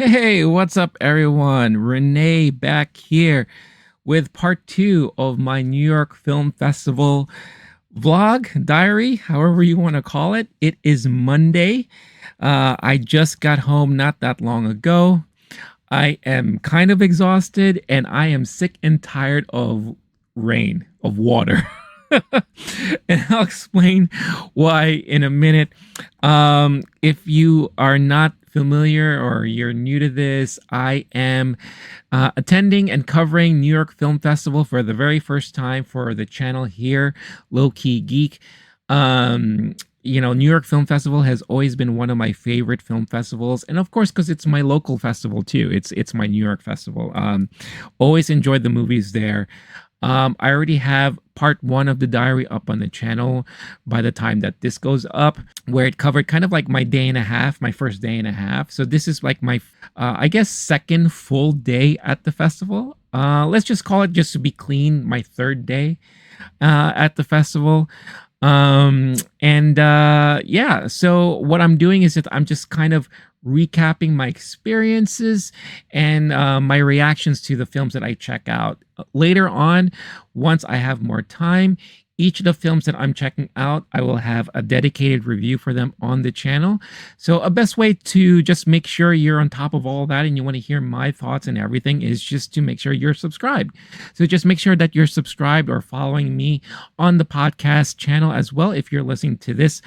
Hey, what's up, everyone? Renee back here with part two of my New York Film Festival vlog, diary, however you want to call it. It is Monday. I just got home not that long ago. I am kind of exhausted and I am sick and tired of rain, of water. And I'll explain why in a minute. If you are not familiar or you're new to this, I am attending and covering New York Film Festival for the very first time for the channel here, Low Key Geek. Um, New York Film Festival has always been one of my favorite film festivals, and of course, because it's my local festival too. It's my New York festival. Always enjoyed the movies there. I already have part one of the diary up on the channel by the time that this goes up, where it covered kind of like my day and a half, my first day and a half. So this is like my, I guess, second full day at the festival. Let's just call it, just to be clean, my third day at the festival. Yeah, so what I'm doing is that I'm just kind of recapping my experiences and my reactions to the films that I check out. Later on, once I have more time, each of the films that I'm checking out, I will have a dedicated review for them on the channel. So a best way to just make sure you're on top of all that and you want to hear my thoughts and everything is just to make sure you're subscribed. So just make sure that you're subscribed or following me on the podcast channel as well if you're listening to this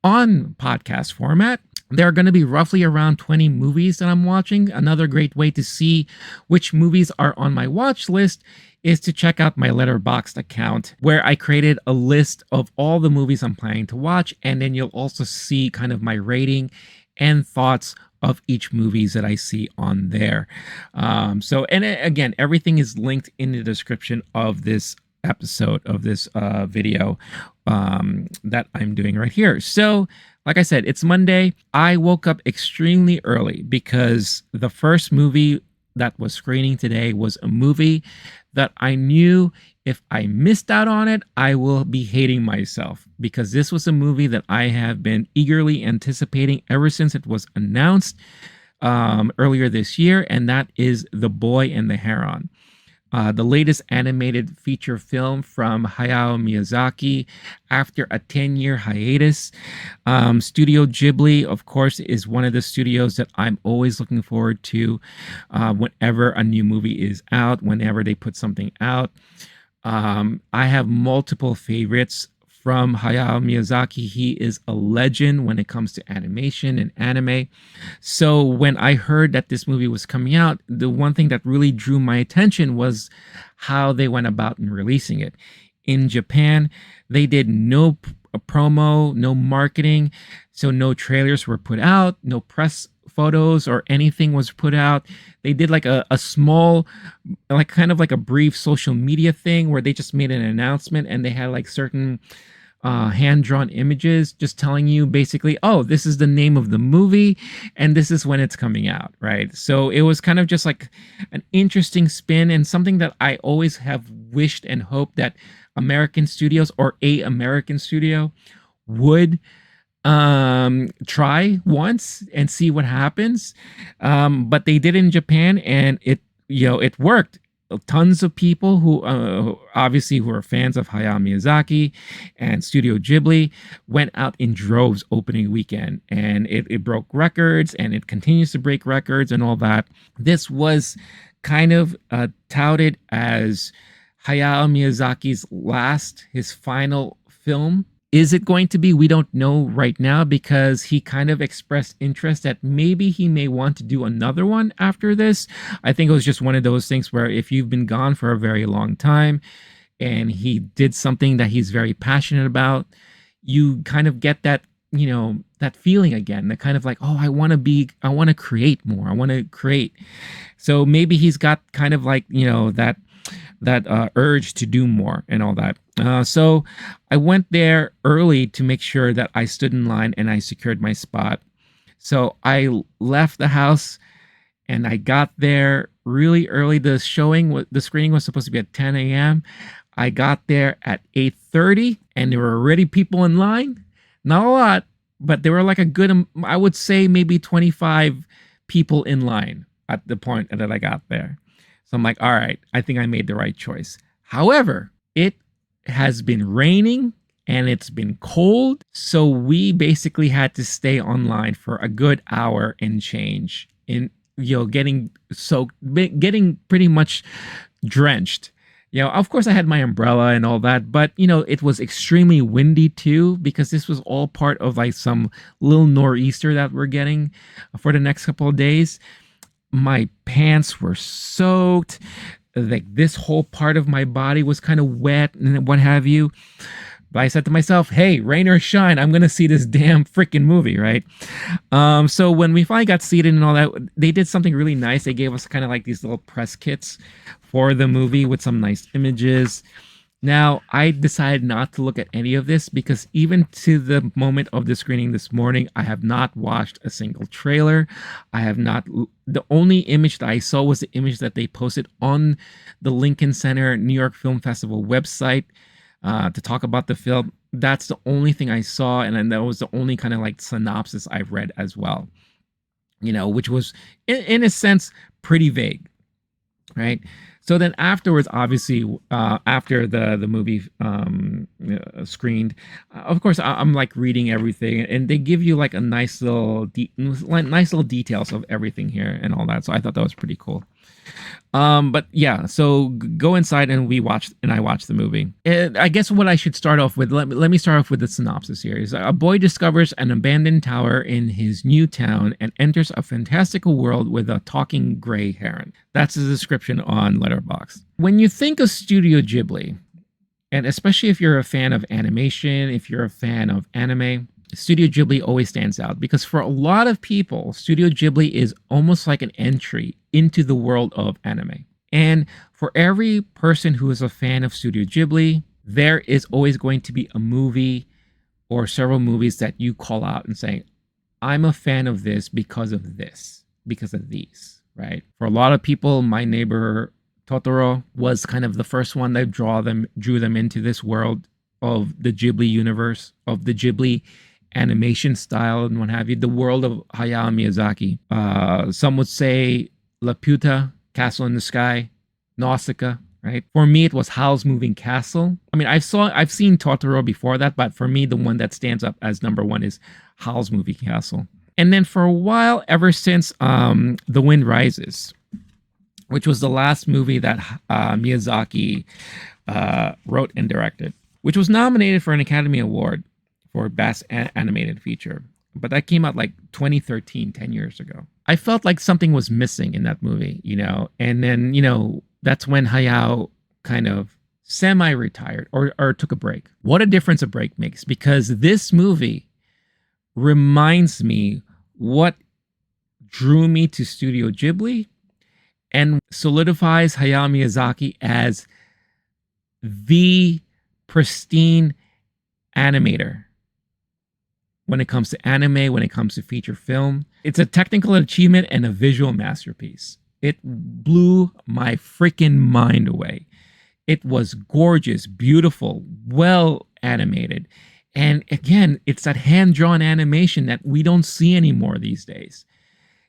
on podcast format. There are going to be roughly around 20 movies that I'm watching. Another great way to see which movies are on my watch list is to check out my Letterboxd account, where I created a list of all the movies I'm planning to watch, and then you'll also see kind of my rating and thoughts of each movies that I see on there. Again, everything is linked in the description of this episode of this video that I'm doing right here. So, like I said, it's Monday. I woke up extremely early because the first movie that was screening today was a movie that I knew if I missed out on it, I will be hating myself, because this was a movie that I have been eagerly anticipating ever since it was announced earlier this year, and that is The Boy and the Heron. The latest animated feature film from Hayao Miyazaki after a 10-year hiatus. Studio Ghibli, of course, is one of the studios that I'm always looking forward to whenever a new movie is out, whenever they put something out. I have multiple favorites from Hayao Miyazaki. He is a legend when it comes to animation and anime. So when I heard that this movie was coming out, the one thing that really drew my attention was how they went about in releasing it. In Japan, they did no promo, no marketing, so no trailers were put out, no press photos or anything was put out. They did like a small, like kind of like a brief social media thing where they just made an announcement, and they had like certain hand-drawn images just telling you basically, oh, this is the name of the movie and this is when it's coming out, right? So it was kind of just like an interesting spin, and something that I always have wished and hoped that American studios or a American studio would try once and see what happens. But they did in Japan, and it worked. Tons of people who obviously who are fans of Hayao Miyazaki and Studio Ghibli went out in droves opening weekend, and it broke records, and it continues to break records and all that. This was kind of touted as Hayao Miyazaki's his final film. Is it going to be? We don't know right now, because he kind of expressed interest that maybe he may want to do another one after this. I think it was just one of those things where if you've been gone for a very long time and he did something that he's very passionate about, you kind of get that, that feeling again, that kind of like, oh, I want to create more. I want to create. So maybe he's got kind of like, that urge to do more and all that. So I went there early to make sure that I stood in line and I secured my spot. So I left the house and I got there really early. The screening was supposed to be at 10 a.m. I got there at 8:30 and there were already people in line. Not a lot, but there were like a good, I would say maybe 25 people in line at the point that I got there. So I'm like, all right, I think I made the right choice. However, it has been raining and it's been cold. So we basically had to stay online for a good hour and change in, getting soaked, getting pretty much drenched. Of course I had my umbrella and all that, but it was extremely windy too, because this was all part of like some little nor'easter that we're getting for the next couple of days. My pants were soaked. Like this whole part of my body was kind of wet and what have you. But I said to myself, hey, rain or shine, I'm going to see this damn freaking movie, right? So when we finally got seated and all that, they did something really nice. They gave us kind of like these little press kits for the movie with some nice images. Now, I decided not to look at any of this because even to the moment of the screening this morning, I have not watched a single trailer. I have not. The only image that I saw was the image that they posted on the Lincoln Center New York Film Festival website to talk about the film. That's the only thing I saw, and then that was the only kind of like synopsis I've read as well, which was in a sense pretty vague, right? So then afterwards, obviously, after the movie screened, of course, I'm like reading everything, and they give you like a nice little details of everything here and all that. So I thought that was pretty cool. But yeah, so go inside and I watched the movie. And I guess what I should start off with, let me start off with the synopsis here. Is a boy discovers an abandoned tower in his new town and enters a fantastical world with a talking gray heron. That's the description on Letterboxd. When you think of Studio Ghibli, and especially if you're a fan of animation, if you're a fan of anime, Studio Ghibli always stands out because for a lot of people, Studio Ghibli is almost like an entry into the world of anime. And for every person who is a fan of Studio Ghibli, there is always going to be a movie or several movies that you call out and say, I'm a fan of this, because of these, right? For a lot of people, My Neighbor Totoro was kind of the first one that drew them into this world of the Ghibli universe, of the Ghibli animation style and what have you, the world of Hayao Miyazaki. Some would say Laputa, Castle in the Sky, Nausicaa, right? For me, it was Howl's Moving Castle. I mean, I've seen Totoro before that, but for me, the one that stands up as number one is Howl's Moving Castle. And then for a while, ever since The Wind Rises, which was the last movie that Miyazaki wrote and directed, which was nominated for an Academy Award for Best Animated Feature. But that came out like 2013, 10 years ago. I felt like something was missing in that movie, and then, that's when Hayao kind of semi-retired or took a break. What a difference a break makes, because this movie reminds me what drew me to Studio Ghibli and solidifies Hayao Miyazaki as the pristine animator when it comes to anime, when it comes to feature film. It's a technical achievement and a visual masterpiece. It blew my freaking mind away. It was gorgeous, beautiful, well animated. And again, it's that hand-drawn animation that we don't see anymore these days.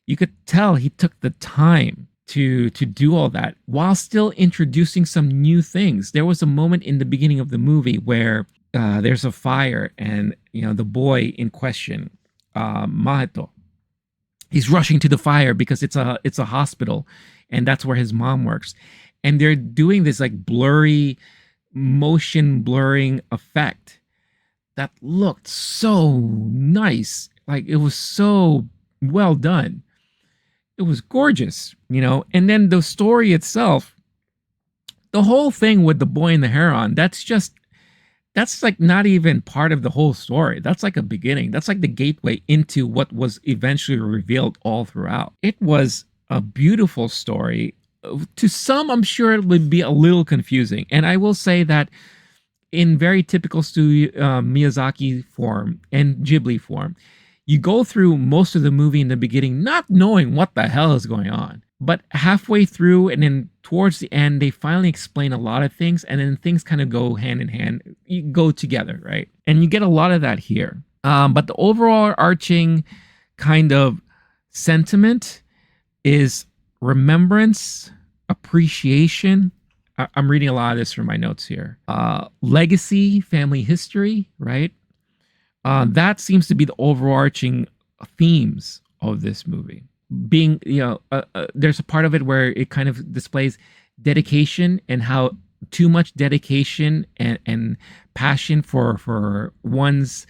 You could tell he took the time to do all that while still introducing some new things. There was a moment in the beginning of the movie where there's a fire, and the boy in question, Maheto, he's rushing to the fire because it's a hospital, and that's where his mom works. And they're doing this like blurry, motion blurring effect that looked so nice. Like it was so well done. It was gorgeous, And then the story itself, the whole thing with the boy and the heron, that's like not even part of the whole story. That's like a beginning. That's like the gateway into what was eventually revealed all throughout. It was a beautiful story. To some, I'm sure it would be a little confusing. And I will say that in very typical studio Miyazaki form and Ghibli form, you go through most of the movie in the beginning not knowing what the hell is going on. But halfway through and then towards the end, they finally explain a lot of things, and then things kind of go hand in hand, you go together, right? And you get a lot of that here. But the overall arching kind of sentiment is remembrance, appreciation. I'm reading a lot of this from my notes here. Legacy, family history, right? That seems to be the overarching themes of this movie. Being, there's a part of it where it kind of displays dedication and how too much dedication and passion for one's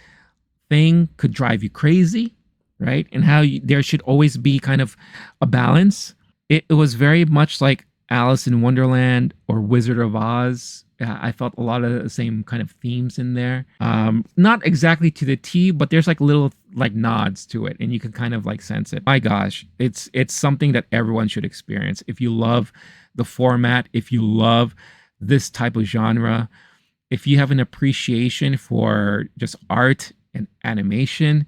thing could drive you crazy, right? And how there should always be kind of a balance. It was very much like Alice in Wonderland or Wizard of Oz. I felt a lot of the same kind of themes in there. Not exactly to the T, but there's like little like nods to it, and you can kind of like sense it. My gosh, it's something that everyone should experience. If you love the format, if you love this type of genre, if you have an appreciation for just art and animation,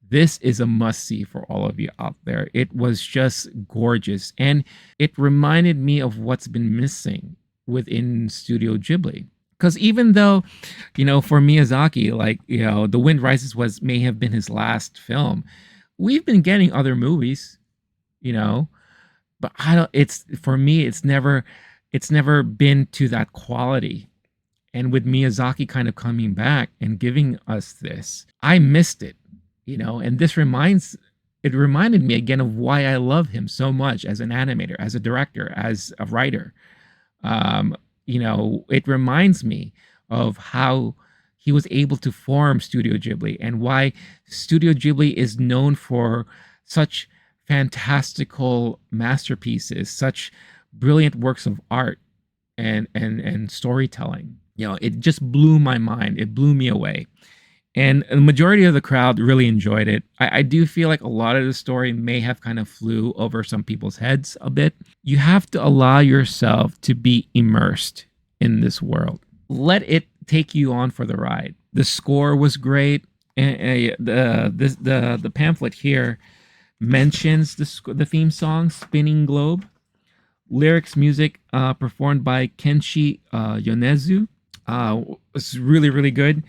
this is a must-see for all of you out there. It was just gorgeous, and it reminded me of what's been missing within Studio Ghibli. Because even though, for Miyazaki, like, The Wind Rises may have been his last film, we've been getting other movies, but for me, it's never been to that quality. And with Miyazaki kind of coming back and giving us this, I missed it, and it reminded me again of why I love him so much as an animator, as a director, as a writer. It reminds me of how he was able to form Studio Ghibli and why Studio Ghibli is known for such fantastical masterpieces, such brilliant works of art and storytelling. It just blew my mind. It blew me away. And the majority of the crowd really enjoyed it. I do feel like a lot of the story may have kind of flew over some people's heads a bit. You have to allow yourself to be immersed in this world. Let it take you on for the ride. The score was great. And the pamphlet here mentions the theme song, Spinning Globe. Lyrics, music performed by Kenshi Yonezu. Was really, really good.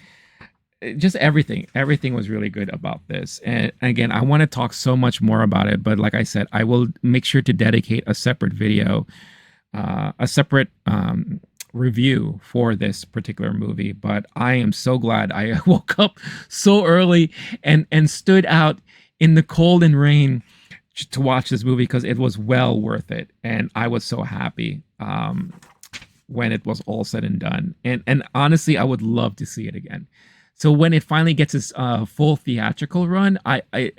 Just everything was really good about this. And again, I want to talk so much more about it, but like I said, I will make sure to dedicate a separate video, a separate review for this particular movie. But I am so glad I woke up so early and stood out in the cold and rain to watch this movie, because it was well worth it. And I was so happy when it was all said and done. And honestly, I would love to see it again. So when it finally gets its full theatrical run, I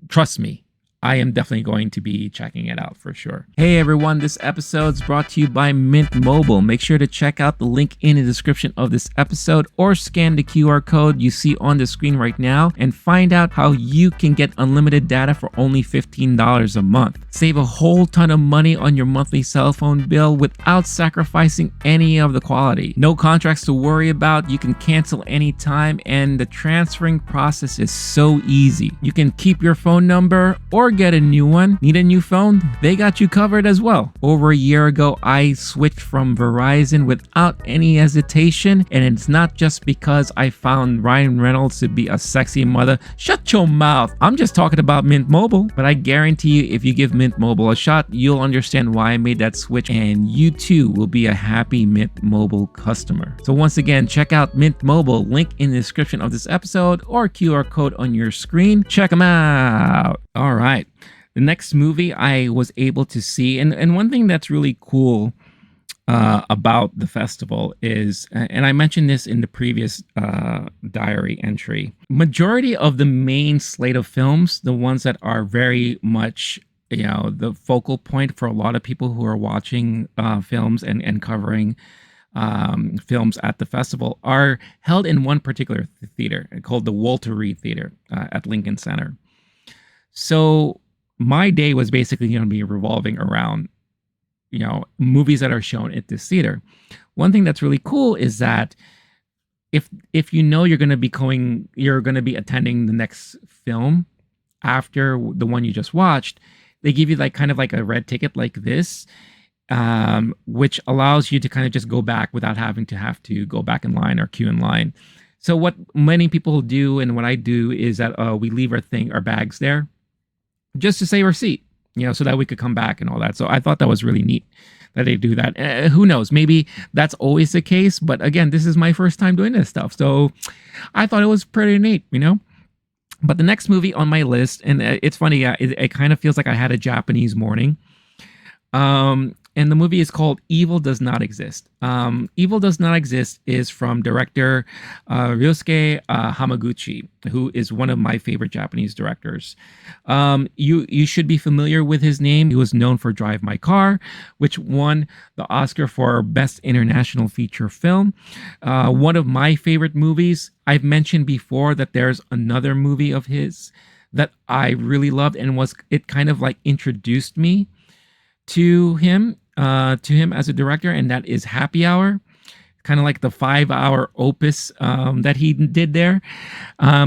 trust me, I am definitely going to be checking it out for sure. Hey everyone, this episode's brought to you by Mint Mobile. Make sure to check out the link in the description of this episode or scan the QR code you see on the screen right now and find out how you can get unlimited data for only $15 a month. Save a whole ton of money on your monthly cell phone bill without sacrificing any of the quality. No contracts to worry about, you can cancel anytime, and the transferring process is so easy. You can keep your phone number or get a new one. Need a new phone? They got you covered as well. Over a year ago, I switched from Verizon without any hesitation, and it's not just because I found Ryan Reynolds to be a sexy mother. Shut your mouth. I'm just talking about Mint Mobile, but I guarantee you, if you give Mint Mobile a shot, you'll understand why I made that switch, and you too will be a happy Mint Mobile customer. So once again, check out Mint Mobile, link in the description of this episode or QR code on your screen. Check them out. All right. The next movie I was able to see, and one thing that's really cool about the festival is, and I mentioned this in the previous diary entry, majority of the main slate of films, the ones that are very much, the focal point for a lot of people who are watching films and covering films at the festival, are held in one particular theater called the Walter Reed Theater at Lincoln Center. So my day was basically going to be revolving around, movies that are shown at this theater. One thing that's really cool is that if you're going to be attending the next film after the one you just watched, they give you kind of a red ticket like this, which allows you to kind of just go back without having to go back in line or queue in line. So what many people do, and what I do, is that we leave our bags there, just to save our seat. so that we could come back and all that. So I thought that was really neat that they do that. Who knows? Maybe that's always the case. But again, this is my first time doing this stuff. So I thought it was pretty neat. But the next movie on my list, and it's funny, it kind of feels like I had a Japanese morning. And the movie is called Evil Does Not Exist. Evil Does Not Exist is from director Ryosuke Hamaguchi, who is one of my favorite Japanese directors. You should be familiar with his name. He was known for Drive My Car, which won the Oscar for Best International Feature Film. One of my favorite movies. I've mentioned before that there's another movie of his that I really loved, and it kind of like introduced me to him as a director, and that is Happy Hour, kind of like the 5-hour opus that he did there.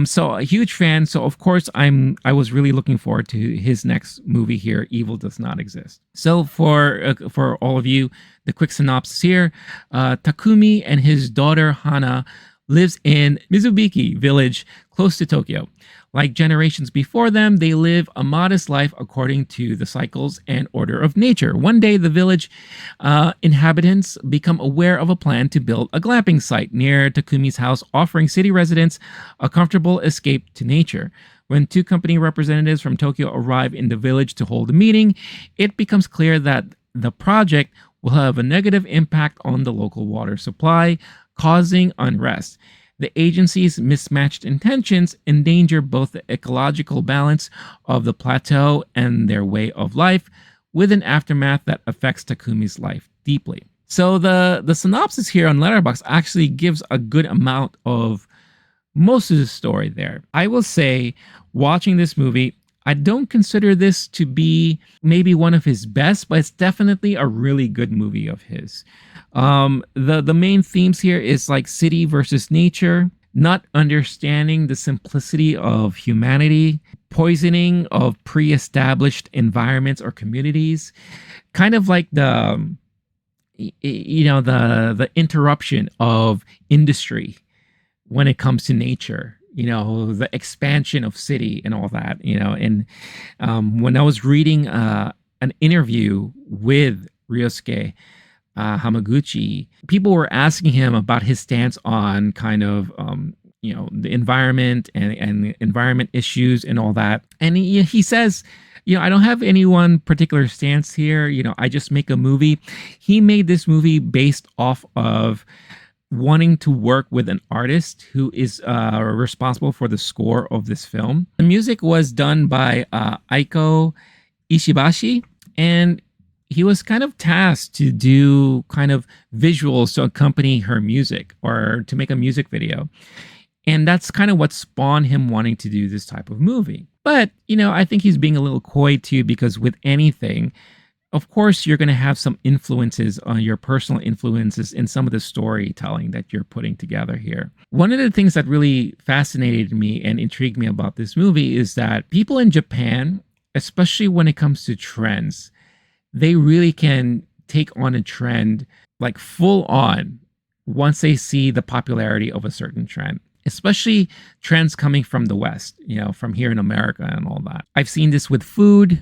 So a huge fan. So of course I was really looking forward to his next movie here, Evil Does Not Exist. So for all of you, the quick synopsis here: Takumi and his daughter Hana lives in Mizubiki village close to Tokyo. Like generations before them, they live a modest life according to the cycles and order of nature. One day, the village inhabitants become aware of a plan to build a glamping site near Takumi's house, offering city residents a comfortable escape to nature. When two company representatives from Tokyo arrive in the village to hold a meeting, it becomes clear that the project will have a negative impact on the local water supply, causing unrest. The agency's mismatched intentions endanger both the ecological balance of the plateau and their way of life, with an aftermath that affects Takumi's life deeply. So the synopsis here on Letterboxd actually gives a good amount of most of the story there. I will say, watching this movie, I don't consider this to be maybe one of his best, but it's definitely a really good movie of his. The main themes here is like city versus nature, not understanding the simplicity of humanity, poisoning of pre-established environments or communities, kind of like the interruption of industry when it comes to nature. The expansion of city and all that, and when I was reading an interview with Ryosuke Hamaguchi, people were asking him about his stance on kind of, the environment and environment issues and all that. And he says, I don't have any one particular stance here. I just make a movie. He made this movie based off of wanting to work with an artist who is responsible for the score of this film. The music was done by Aiko Ishibashi, and he was kind of tasked to do kind of visuals to accompany her music or to make a music video. And that's kind of what spawned him wanting to do this type of movie. But, I think he's being a little coy too, because with anything, of course, you're going to have some influences on your personal influences in some of the storytelling that you're putting together here. One of the things that really fascinated me and intrigued me about this movie is that people in Japan, especially when it comes to trends, they really can take on a trend like full on once they see the popularity of a certain trend, especially trends coming from the West, from here in America and all that. I've seen this with food.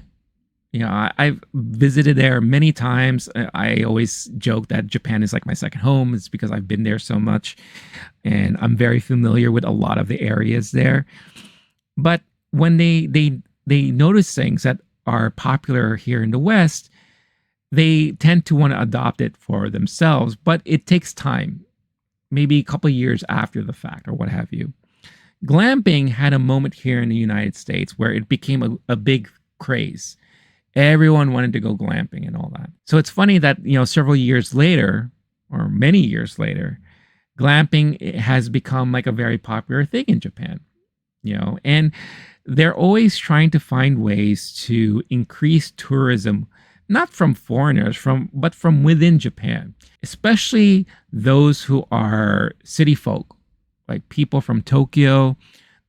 I've visited there many times. I always joke that Japan is like my second home. It's because I've been there so much and I'm very familiar with a lot of the areas there. But when they notice things that are popular here in the West, they tend to want to adopt it for themselves, but it takes time, maybe a couple of years after the fact or what have you. Glamping had a moment here in the United States where it became a big craze. Everyone wanted to go glamping and all that. So it's funny that, several years later, or many years later, glamping has become like a very popular thing in Japan, and they're always trying to find ways to increase tourism, not from foreigners, but from within Japan, especially those who are city folk, like people from Tokyo,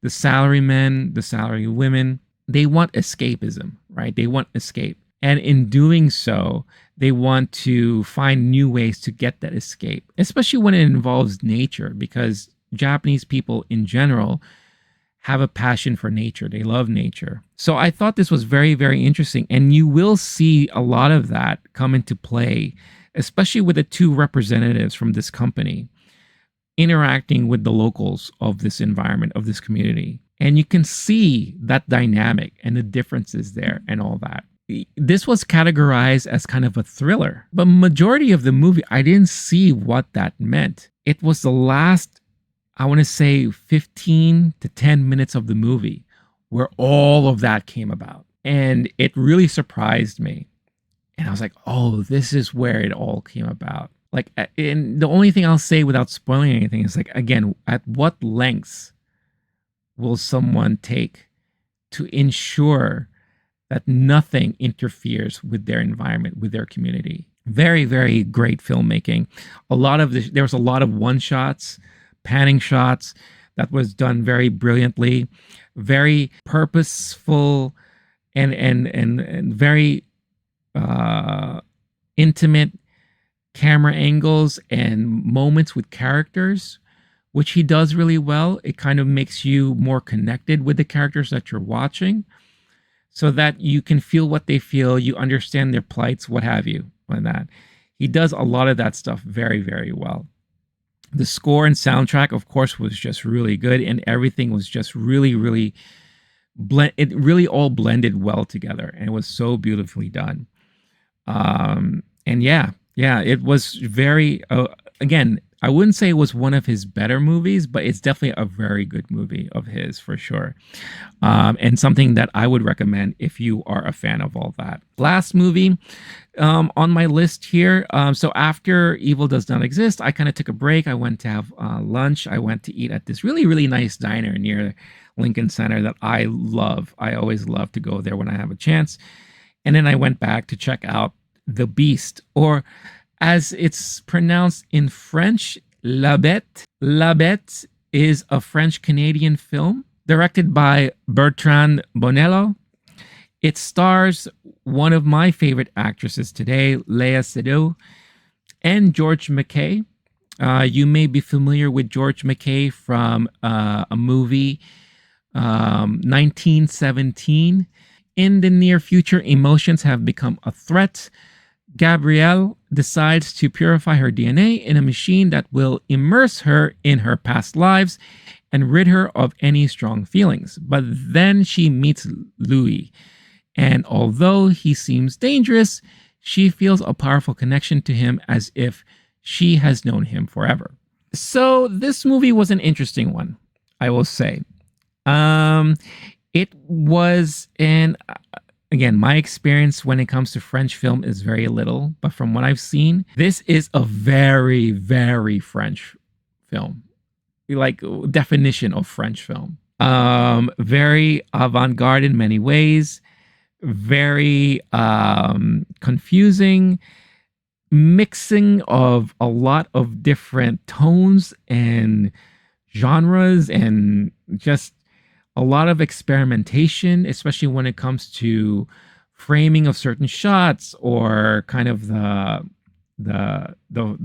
the salarymen, the salary women. They want escapism, right? They want escape. And in doing so, they want to find new ways to get that escape, especially when it involves nature, because Japanese people in general have a passion for nature. They love nature. So I thought this was very, very interesting. And you will see a lot of that come into play, especially with the two representatives from this company interacting with the locals of this environment, of this community. And you can see that dynamic and the differences there and all that. This was categorized as kind of a thriller, but majority of the movie, I didn't see what that meant. It was the last, I want to say 15 to 10 minutes of the movie where all of that came about. And it really surprised me. And I was like, oh, this is where it all came about. Like, and the only thing I'll say without spoiling anything is like, again, at what lengths will someone take to ensure that nothing interferes with their environment, with their community? Very, very great filmmaking. There was a lot of one shots, panning shots that was done very brilliantly, very purposeful and very intimate camera angles and moments with characters, which he does really well. It kind of makes you more connected with the characters that you're watching so that you can feel what they feel, you understand their plights, what have you, and that. He does a lot of that stuff very, very well. The score and soundtrack, of course, was just really good, and everything was just really, really it really all blended well together, and it was so beautifully done. And yeah, it was very, again, I wouldn't say it was one of his better movies, but it's definitely a very good movie of his for sure. And something that I would recommend if you are a fan of all that. Last movie on my list here. So after Evil Does Not Exist, I kind of took a break. I went to have lunch. I went to eat at this really, really nice diner near Lincoln Center that I love. I always love to go there when I have a chance. And then I went back to check out The Beast, or as it's pronounced in French, La Bête. La Bête is a French-Canadian film directed by Bertrand Bonello. It stars one of my favorite actresses today, Léa Seydoux, and George McKay. You may be familiar with George McKay from a movie, 1917. In the near future, emotions have become a threat. Gabrielle decides to purify her DNA in a machine that will immerse her in her past lives and rid her of any strong feelings. But then she meets Louis, and although he seems dangerous, she feels a powerful connection to him as if she has known him forever. So this movie was an interesting one, I will say. It was again, my experience when it comes to French film is very little, but from what I've seen, this is a very, very French film. Like, definition of French film. Very avant-garde in many ways, very confusing, mixing of a lot of different tones and genres, and just a lot of experimentation, especially when it comes to framing of certain shots or kind of the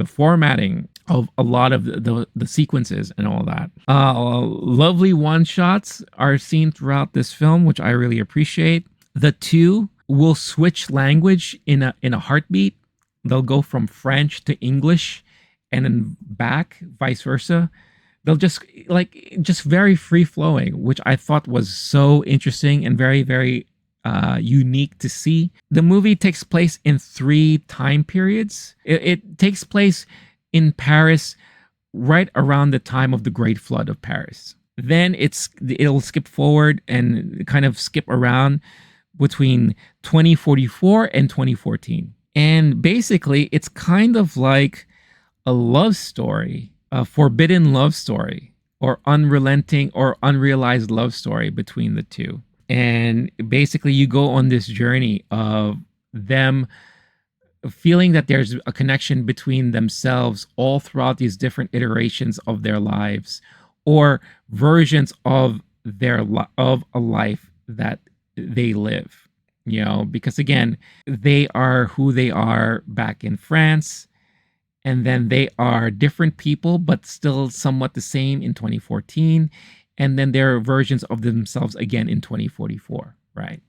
formatting of a lot of the sequences and all that. Lovely one shots are seen throughout this film, which I really appreciate. The two will switch language in a heartbeat. They'll go from French to English and then back, vice versa. They'll just very free flowing, which I thought was so interesting and very, very unique to see. The movie takes place in 3 time periods. It takes place in Paris right around the time of the Great Flood of Paris. Then it'll skip forward and kind of skip around between 2044 and 2014. And basically, it's kind of like a love story, a forbidden love story, or unrelenting or unrealized love story between the two. And basically you go on this journey of them feeling that there's a connection between themselves all throughout these different iterations of their lives, or versions of of a life that they live, because again, they are who they are back in France. And then they are different people, but still somewhat the same in 2014. and then their versions of themselves again in 2044, right?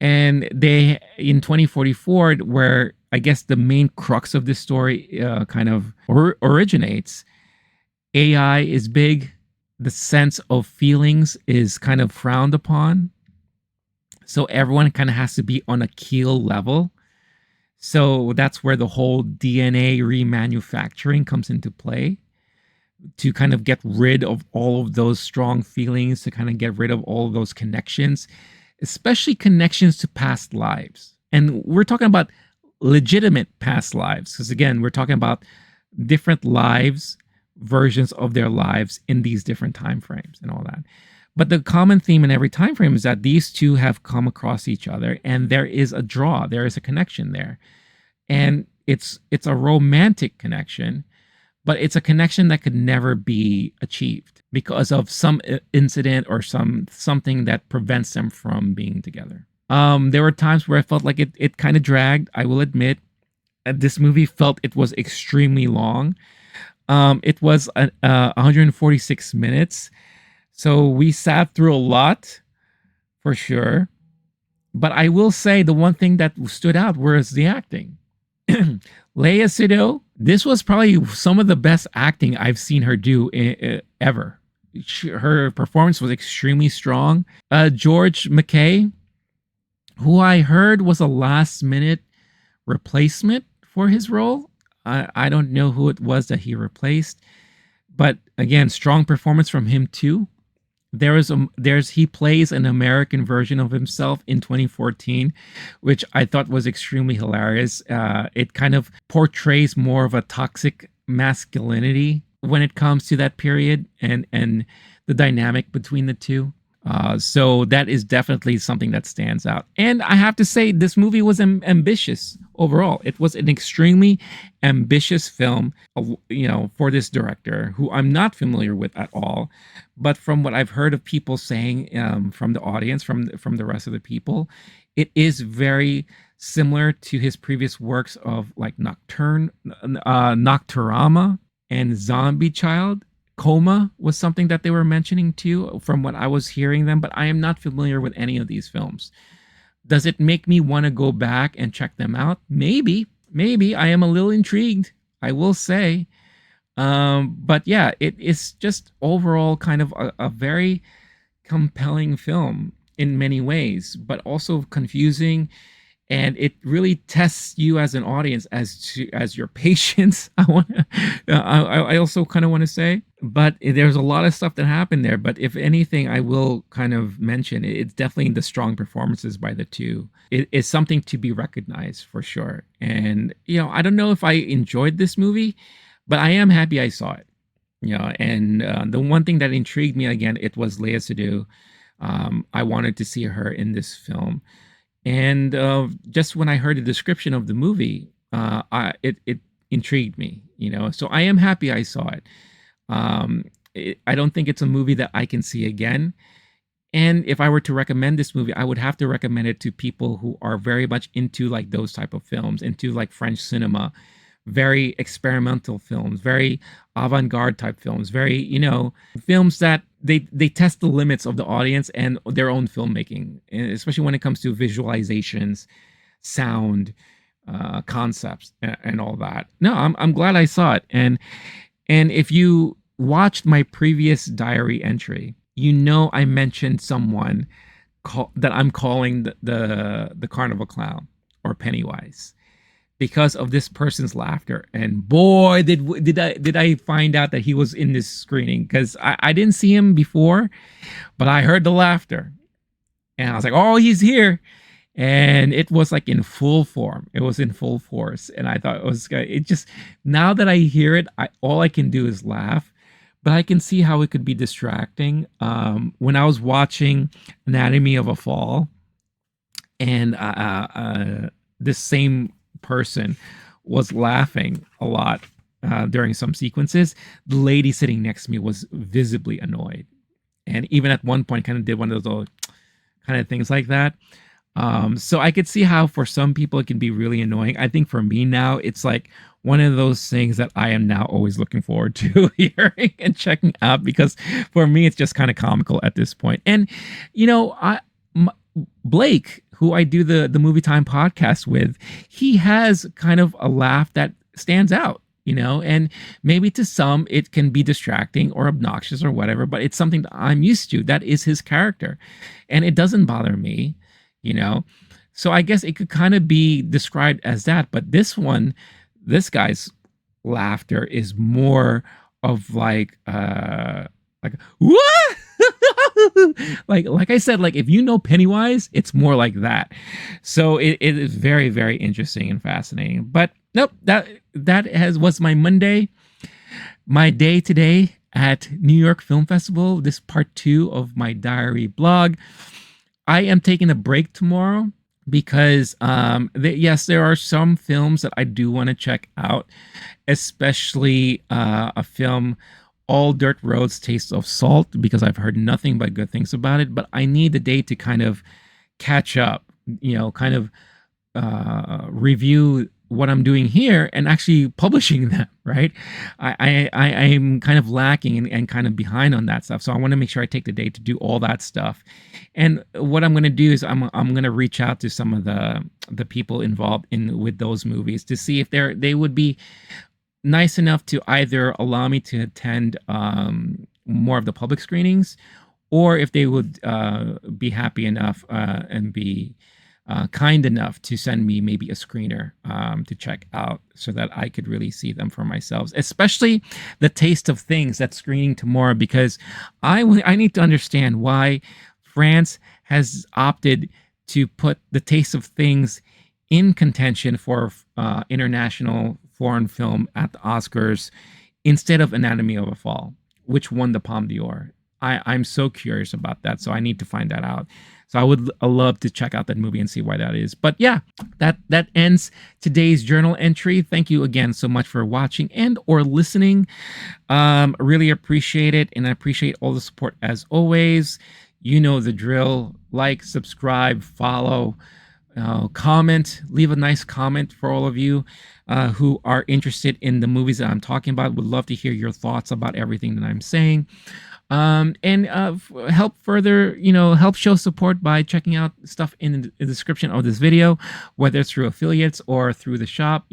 And they in 2044, where I guess the main crux of this story kind of originates, AI is big. The sense of feelings is kind of frowned upon. So everyone kind of has to be on a keel level. So that's where the whole DNA remanufacturing comes into play, to kind of get rid of all of those strong feelings, to kind of get rid of all of those connections, especially connections to past lives. And we're talking about legitimate past lives, because again, we're talking about different lives, versions of their lives in these different time frames and all that. But the common theme in every time frame is that these two have come across each other, and there is a draw, there is a connection there. And it's a romantic connection, but it's a connection that could never be achieved because of some incident or something that prevents them from being together. There were times where I felt like it kind of dragged, I will admit. This movie felt it was extremely long. It was 146 minutes. So we sat through a lot, for sure. But I will say the one thing that stood out was the acting. Léa Seydoux, this was probably some of the best acting I've seen her do ever. Her performance was extremely strong. George McKay, who I heard was a last-minute replacement for his role. I don't know who it was that he replaced. But again, strong performance from him too. He plays an American version of himself in 2014, which I thought was extremely hilarious. It kind of portrays more of a toxic masculinity when it comes to that period and the dynamic between the two. So that is definitely something that stands out. And I have to say, this movie was ambitious overall. It was an extremely ambitious film, for this director, who I'm not familiar with at all. But from what I've heard of people saying, from the audience, from the rest of the people, it is very similar to his previous works of like Nocturama and Zombie Child. Coma was something that they were mentioning too, from what I was hearing them, but I am not familiar with any of these films. Does it make me want to go back and check them out? Maybe I am a little intrigued, I will say. But yeah, it is just overall kind of a very compelling film in many ways, but also confusing. And it really tests you as an audience as your patience. I also kind of want to say, but there's a lot of stuff that happened there. But if anything, I will kind of mention it's definitely the strong performances by the two. It is something to be recognized for sure. And I don't know if I enjoyed this movie, but I am happy I saw it. And the one thing that intrigued me again, it was Léa Seydoux. I wanted to see her in this film. And just when I heard the description of the movie, it intrigued me, So I am happy I saw it. I don't think it's a movie that I can see again. And if I were to recommend this movie, I would have to recommend it to people who are very much into like those type of films, into like French cinema, very experimental films, very avant-garde type films, very, films that they test the limits of the audience and their own filmmaking, especially when it comes to visualizations, sound, concepts, and all that. No, I'm glad I saw it. And if you watched my previous diary entry, I mentioned someone that I'm calling the Carnival Clown or Pennywise, because of this person's laughter. And boy, did I find out that he was in this screening, because I didn't see him before, but I heard the laughter. And I was like, oh, he's here. And it was like in full form. It was in full force. And I thought it just, now that I hear it, all I can do is laugh. But I can see how it could be distracting. When I was watching Anatomy of a Fall, and this same person was laughing a lot during some sequences, the lady sitting next to me was visibly annoyed, and even at one point kind of did one of those kind of things like that. So I could see how for some people it can be really annoying. I think for me now, it's like one of those things that I am now always looking forward to hearing and checking out, because for me it's just kind of comical at this point. And you know, Blake, who I do the movie time podcast with, he has kind of a laugh that stands out, you know, and maybe to some it can be distracting or obnoxious or whatever, but it's something that I'm used to. That is his character, and it doesn't bother me, you know. So I guess it could kind of be described as that. But this guy's laughter is more of like what? Like I said, like if you know Pennywise, it's more like that. So it is very, very interesting and fascinating. But nope, that was my Monday, my day today at New York Film Festival. This part 2 of my diary blog. I am taking a break tomorrow because yes, there are some films that I do want to check out, especially a film, All Dirt Roads Taste of Salt, because I've heard nothing but good things about it. But I need the day to kind of catch up, you know, kind of review what I'm doing here and actually publishing them, right? I'm kind of lacking and kind of behind on that stuff. So I want to make sure I take the day to do all that stuff. And what I'm going to do is I'm going to reach out to some of the people involved with those movies to see if they would be nice enough to either allow me to attend more of the public screenings, or if they would be happy enough and be kind enough to send me maybe a screener to check out so that I could really see them for myself, especially the Taste of Things that's screening tomorrow, because I need to understand why France has opted to put the Taste of Things in contention for international foreign film at the Oscars instead of Anatomy of a Fall, which won the Palme d'Or. I'm so curious about that, so I need to find that out. So I love to check out that movie and see why that is. But yeah, that ends today's journal entry. Thank you again so much for watching and or listening. Really appreciate it, and I appreciate all the support as always. You know the drill. Like, subscribe, follow, comment, leave a nice comment for all of you who are interested in the movies that I'm talking about. Would love to hear your thoughts about everything that I'm saying. And help further, help show support by checking out stuff in the description of this video, whether it's through affiliates or through the shop.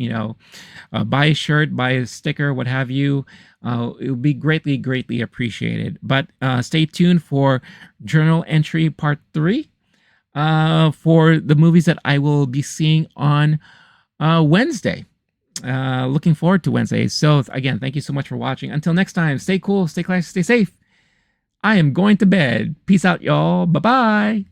Buy a shirt, buy a sticker, what have you. It would be greatly, greatly appreciated. But stay tuned for journal entry part 3 for the movies that I will be seeing on Wednesday. Looking forward to Wednesday. So again, thank you so much for watching. Until next time, stay cool, stay classy, stay safe. I am going to bed. Peace out, y'all. Bye-bye.